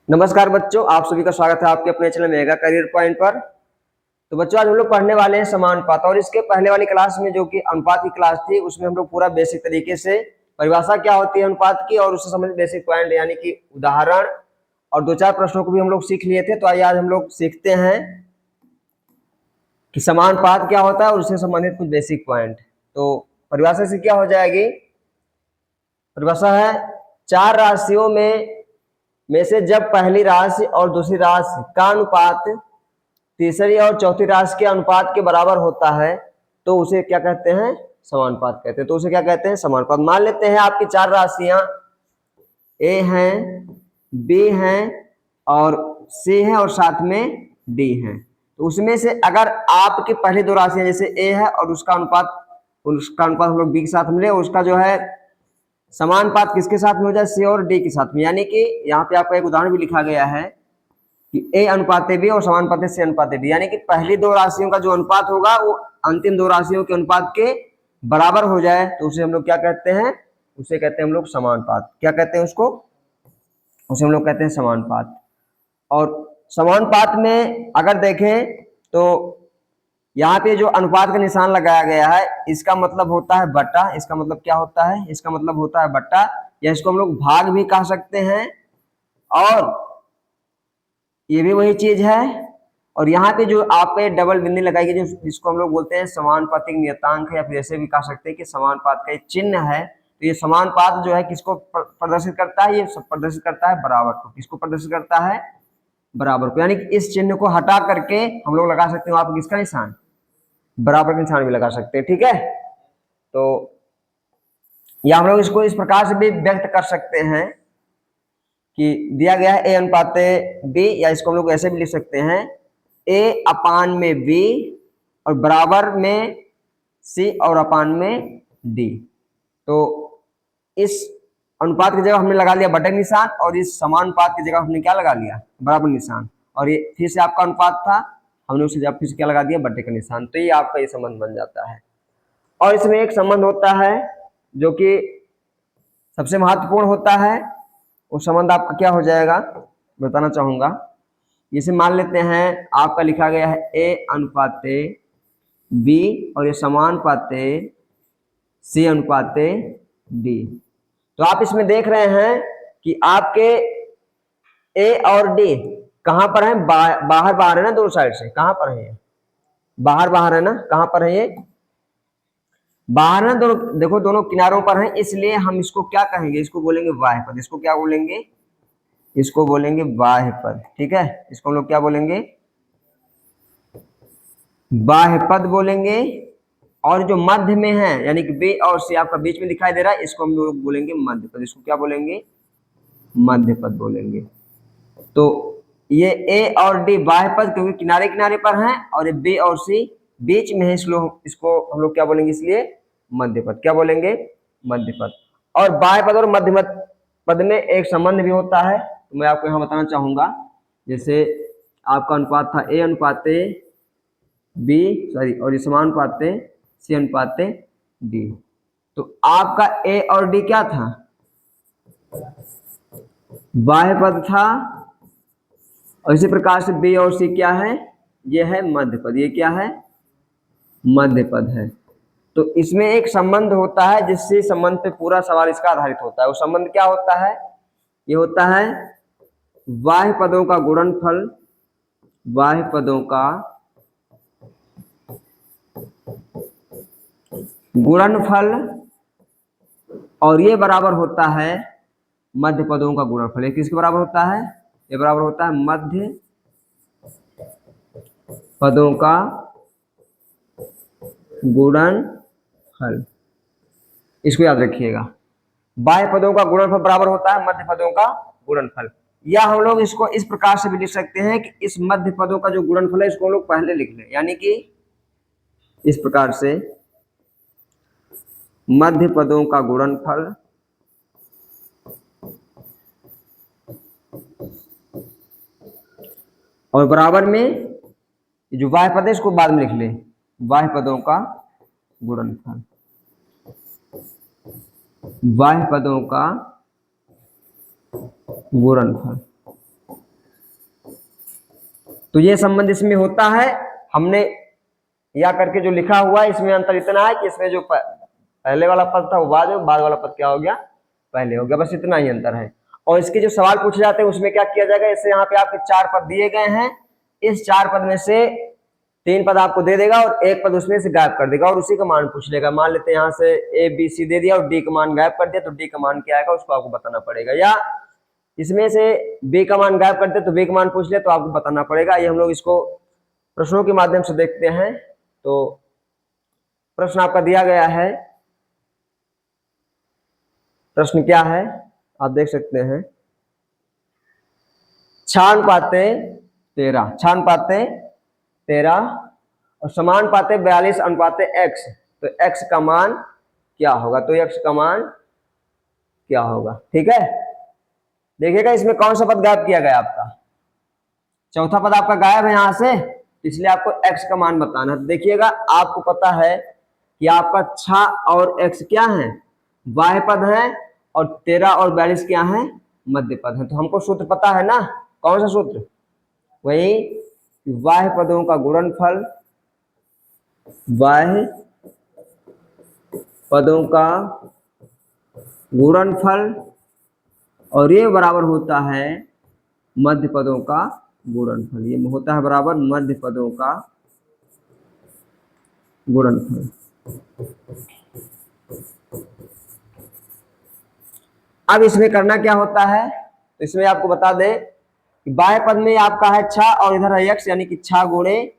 नमस्कार बच्चों, आप सभी का स्वागत है आपके अपने चैनल मेगा करियर पॉइंट पर। तो बच्चों, आज हम लोग पढ़ने वाले हैं समानुपात। और इसके पहले वाली क्लास में जो कि अनुपात की क्लास थी, उसमें हम लोग पूरा बेसिक तरीके से परिभाषा क्या होती है अनुपात की और उससे संबंधित बेसिक पॉइंट यानी कि उदाहरण और दो चार प्रश्नों को भी हम लोग सीख लिए थे। तो आइए आज हम लोग सीखते हैं कि समानुपात क्या होता है और उससे संबंधित कुछ बेसिक पॉइंट। तो परिभाषा से क्या हो जाएगी? परिभाषा है, चार राशियों में से जब पहली राशि और दूसरी राशि का अनुपात तीसरी और चौथी राशि के अनुपात के बराबर होता है तो उसे क्या कहते हैं? समानुपात कहते हैं। तो उसे क्या कहते हैं? समानुपात। मान लेते हैं आपकी चार राशियां ए हैं, बी हैं और सी है और साथ में डी है। तो उसमें से अगर आपकी पहली दो राशियां जैसे ए है और उसका अनुपात हम लोग बी के साथ मिले, उसका जो है समानुपात किसके साथ में हो जाए? सी और डी के साथ में। यानी कि यहाँ पे आपका एक उदाहरण भी लिखा गया है कि ए अनुपात बी और समानुपात सी अनुपात डी, यानी कि पहली दो राशियों का जो अनुपात होगा वो अंतिम दो राशियों के अनुपात के बराबर हो जाए तो उसे हम लोग क्या कहते हैं? उसे कहते हैं हम लोग समानुपात। क्या कहते हैं उसको? उसे हम लोग कहते हैं समानुपात। और समानुपात में अगर देखें तो यहाँ पे जो अनुपात का निशान लगाया गया है, इसका मतलब होता है बटा। इसका मतलब क्या होता है? इसका मतलब होता है बटा, या इसको हम लोग भाग भी कह सकते हैं। और ये भी वही चीज है। और यहाँ पे जो आप पे डबल बिंदी लगाई गई, जिसको हम लोग बोलते हैं समानुपातिक नियतांक है, या फिर ऐसे भी कह सकते हैं कि समानुपात का एक चिन्ह है। तो ये समानुपात जो है किसको प्रदर्शित करता है? ये प्रदर्शित करता है बराबर को। किसको प्रदर्शित करता है? बराबर को। यानी कि इस चिन्ह को हटा करके हम लोग लगा सकते हैं आप किसका निशान? बराबर का निशान भी लगा सकते हैं। ठीक है, तो या हम लोग इसको इस प्रकार से भी व्यक्त कर सकते हैं कि दिया गया है ए अनुपात बी, या इसको हम लोग ऐसे भी लिख सकते हैं ए अपान में बी और बराबर में सी और अपान में डी। तो इस अनुपात की जगह हमने लगा लिया बटे निशान और इस समानुपात की जगह हमने क्या लगा लिया? बराबर निशान। और ये फिर से आपका अनुपात था, हमने उसे जब फिर से क्या लगा दिया? बटे का निशान। तो ये आपका ये संबंध बन जाता है। और इसमें एक संबंध होता है जो कि सबसे महत्वपूर्ण होता है। वो संबंध आपका क्या हो जाएगा बताना चाहूंगा। जैसे मान लेते हैं आपका लिखा गया है ए अनुपाते बी और ये समानुपाते सी अनुपाते डी। तो आप इसमें देख रहे हैं कि आपके ए और डी कहां पर है? बाहर बाहर है ना, दोनों साइड से। कहां पर है? बाहर बाहर है ना। कहां पर है? ये बाहर ना, दोनों देखो दोनों किनारों पर है, इसलिए हम इसको क्या कहेंगे? इसको बोलेंगे बाह्य पद। इसको क्या बोलेंगे? इसको बोलेंगे बाह्य पद। ठीक है, इसको हम लोग क्या बोलेंगे? बाह्य पद बोलेंगे। और जो मध्य में है यानी कि बी और सी आपका बीच में दिखाई दे रहा है, इसको हम लोग बोलेंगे मध्य पद। इसको क्या बोलेंगे? मध्य पद बोलेंगे। तो ये ए और डी बाह्य पद क्योंकि किनारे किनारे पर हैं, और ये बी और सी बीच में है, इसको हम लोग क्या बोलेंगे? इसलिए मध्य पद। क्या बोलेंगे? मध्य पद। और बाह्य पद और मध्य पद में एक संबंध भी होता है, तो मैं आपको यहाँ बताना चाहूंगा। जैसे आपका अनुपात था ए अनुपाते बी, सॉरी, और ये समानुपाते सी अनुपाते डी। तो आपका ए और डी क्या था? बाह्य पद था। और इसी प्रकार से बी और सी क्या है? ये है मध्य पद। ये क्या है? मध्य पद है। तो इसमें एक संबंध होता है जिससे संबंध पे पूरा सवाल इसका आधारित होता है। वो संबंध क्या होता है? ये होता है बाह्य पदों का गुणनफल। बाह्य पदों का गुणनफल, और ये बराबर होता है मध्य पदों का गुणनफल। ये किसके बराबर होता है? ये बराबर होता है मध्य पदों का गुणनफल। इसको याद रखिएगा, बाह्य पदों का गुणनफल बराबर होता है मध्य पदों का गुणनफल। या हम लोग इसको इस प्रकार से भी लिख सकते हैं कि इस मध्य पदों का जो गुणनफल है इसको हम लोग पहले लिख लें, यानी कि इस प्रकार से मध्य पदों का गुणनफल और बराबर में जो बाह्य पद है इसको बाद में लिख ले, बाह्य पदों का गुणनफल। बाह्य पदों का गुणनफल। तो ये संबंध इसमें होता है। हमने या करके जो लिखा हुआ है इसमें अंतर इतना है कि इसमें जो पहले वाला पद था वो बाद वाला पद क्या हो गया, पहले हो गया, बस इतना ही अंतर है। और इसके जो सवाल पूछे जाते हैं उसमें क्या किया जाएगा, जैसे यहाँ पे आपके 4 पद दिए गए हैं, इस 4 पद में से 3 पद आपको दे देगा और 1 पद उसमें से गायब कर देगा और उसी का मान पूछ लेगा। मान लेते हैं यहाँ से ए बी सी दे दिया और डी का मान गायब कर दिया, तो डी का मान क्या आएगा उसको आपको बताना पड़ेगा। या इसमें से बी का मान गायब करते तो बी का मान पूछ लिया तो आपको बताना पड़ेगा। ये हम लोग इसको प्रश्नों के माध्यम से देखते हैं। तो प्रश्न आपका दिया गया है, प्रश्न क्या है आप देख सकते हैं, 6:13 और समान पाते 42:x, तो x का मान क्या होगा, तो x का मान क्या होगा। ठीक है, देखिएगा इसमें कौन सा पद गायब किया गया, आपका चौथा पद आपका गायब है यहां से, इसलिए आपको x का मान बताना है। देखिएगा आपको पता है कि आपका 6 और x क्या है, बाह्य पद है, और 13 और 42 क्या है, मध्य पद है। तो हमको सूत्र पता है ना, कौन सा सूत्र, वही बाह्य पदों का गुणनफल, बाह्य पदों का गुणनफल, और ये बराबर होता है मध्य पदों का गुणनफल। ये होता है बराबर मध्य पदों का गुणनफल। अब इसमें करना क्या होता है, तो इसमें आपको बता दें कि बाह्य पद में आपका है 6 और इधर है x, यानी कि 6 गुणे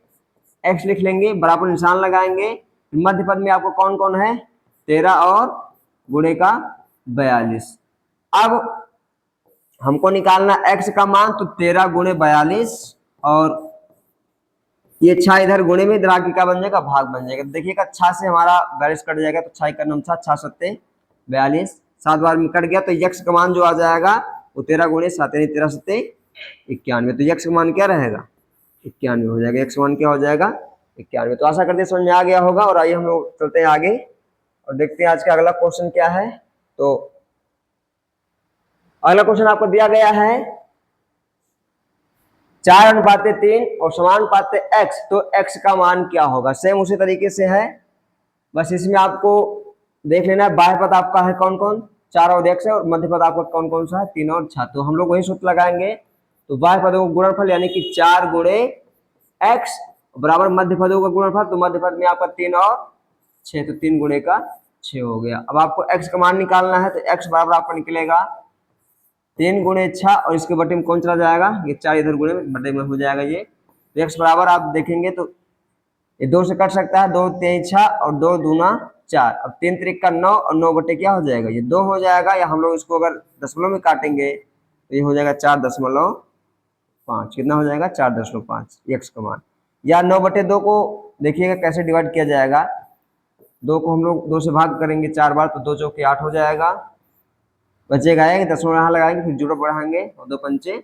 x लिख लेंगे, बराबर निशान लगाएंगे। मध्य पद में आपको कौन कौन है, 13 और गुणे का 42। अब हमको निकालना x का मान, तो 13 गुणे 42 और ये 6 इधर गुणे में, इधर आके क्या बन जाएगा, भाग बन जाएगा। देखिएगा 6 से हमारा 42 कट जाएगा, तो 6 का नम 6 7 42, 7 बार में कट गया, तो x का मान जो आ जाएगा वो 13 गुणे 7 यानी 13 7 91। तो x का मान क्या रहेगा, 91 हो जाएगा। x का मान क्या हो जाएगा, 91। तो आशा करते हैं समझ में आ गया होगा। और आइए हम लोग चलते हैं आगे और देखते हैं आज का अगला क्वेश्चन क्या है। तो अगला क्वेश्चन आपको दिया गया है 4:3 और समानुपाते x, तो x का मान क्या होगा। सेम उसी तरीके से है, बस इसमें आपको देख लेना है बाह्य पद आपका है कौन कौन, 4 और x है, और मध्य पद आपका कौन कौन सा है, 3 और 6। तो हम लोग वही सूत्र लगाएंगे। तो बाह्य पदों का गुणनफल यानी कि 4 गुणे x बराबर मध्य पदों का गुणनफल, तो मध्य पद में आपका 3 और 6, तो 3 गुणे का 6 हो गया। अब आपको x का मान निकालना है, तो x बराबर आपका निकलेगा 3 गुणे 6 और इसके बटे में कौन चला जाएगा, ये 4 इधर गुणे में बटे में हो जाएगा ये। तो x बराबर आप देखेंगे तो ये 2 से कट सकता है, 2 3 6 और 2 दूना 4। अब 3 3 का 9 और 9 बटे क्या हो जाएगा, ये 2 हो जाएगा। या हम लोग इसको अगर दशमलव में काटेंगे तो ये हो जाएगा 4.5, कितना हो जाएगा 4.5 x का मान। या 9/2 को देखिएगा कैसे डिवाइड किया जाएगा, 2 को हम लोग 2 से भाग करेंगे 4 बार, तो 2 चौके 8 हो जाएगा, बचेगा 1, दशमलव यहाँ लगाएंगे, फिर 0 बढ़ाएंगे और 2 पंचे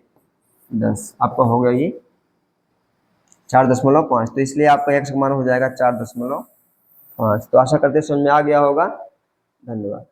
10, आपका हो गया ये 4.5। तो इसलिए आपका x का मान हो जाएगा 4.5। तो आशा करते हैं समझ में आ गया होगा। धन्यवाद।